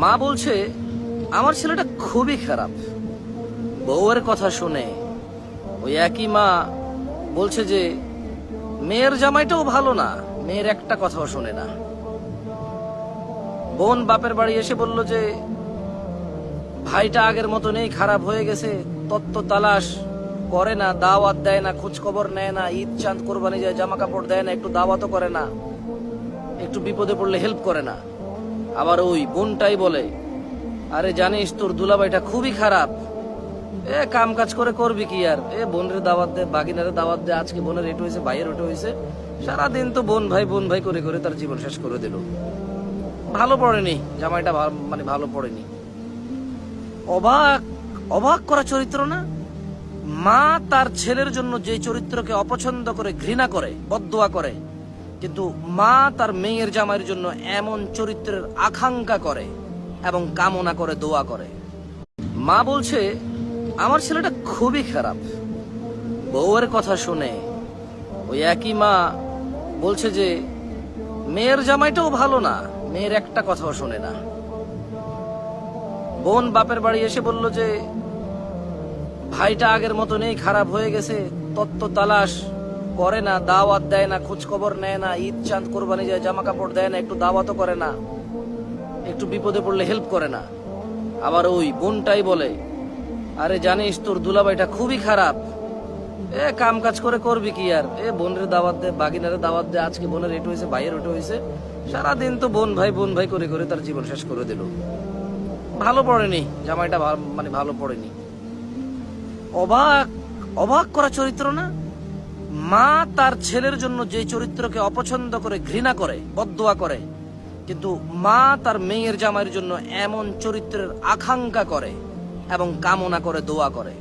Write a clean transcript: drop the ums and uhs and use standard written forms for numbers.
মা বলছে আমার ছেলেটা খুবই খারাপ। বউয়ের কথা শুনে ওই একই মা বলছে যে মেয়ের জামাইটাও ভালো না, মেয়ের একটা কথাও শোনে না। বোন বাপের বাড়ি এসে বলল যে ভাইটা আগের মতো নেই, খারাপ হয়ে গেছে, তত্ত্ব তালাশ করে না, দাওয়াত দেয় না, খোঁজ খবর নেয় না, ঈদ চাঁদ কোরবানি যায় জামা কাপড় দেয় না, একটু দাওয়াতও করে না, একটু বিপদে পড়লে হেল্প করে না। আবার ওই বোনটাই বলে আরে জানিস তোর দুলাভাইটা খুবই খারাপ, কাম কাজ করে করবি কি আর, বোনের দাওয়াত দে, বাগিনারে দাওয়াত দে, আজকে বোনের এটো হয়েছে, ভাইয়ের ওটো হয়েছে, সারাদিন তো বোন ভাই করে করে তার জীবন শেষ করে দিল। ভালো পড়েনি জামাইটা, ভালো পড়েনি। অবাক অবাক করা চরিত্র না? মা তার ছেলের জন্য যে চরিত্রকে অপছন্দ করে, ঘৃণা করে, বদদোয়া করে, কিন্তু মা তার মেয়ের জামাইয়ের জন্য এমন চরিত্রের আকাঙ্ক্ষা করে এবং কামনা করে, দোয়া করে। মা বলছে আমার ছেলেটা খুবই খারাপ। বউয়ের কথা শুনে ওই একই মা বলছে যে মেয়ের জামাইটাও ভালো না, মেয়ের একটা কথাও শোনে না। বোন বাপের বাড়ি এসে বলল যে ভাইটা আগের মতো নেই, খারাপ হয়ে গেছে, তত্ত্ব তালাশ করে না, দাওয়াত দেয় না, খোঁজ খবর নেয় না, ঈদ চাঁদ কোরবানি যায় জামা কাপড় দেয় না, একটু দাওয়াতও করে না, একটু বিপদে পড়লে হেল্প করে না। আবার ওই বোনটাই বলে আরে জানিস তোর দুলাভাইটা খুবই খারাপ, কাম কাজ করে করবি কি আর, বোনের দাওয়াত দে, বাগিনারে দাওয়াত দে, আজকে বোনের এটো হয়েছে, ভাইয়ের ওটো হয়েছে, সারাদিন তো বোন ভাই করে করে তার জীবন শেষ করে দিল। ভালো পড়েনি জামাইটা, ভালো পড়েনি। অবাক অবাক করা চরিত্র না? মা তার ছেলের জন্য যে চরিত্রকে অপছন্দ করে, ঘৃণা করে, বদদোয়া করে, কিন্তু মা তার মেয়ের জামাইয়ের জন্য এমন চরিত্রের আকাঙ্ক্ষা করে এবং কামনা করে, দোয়া করে।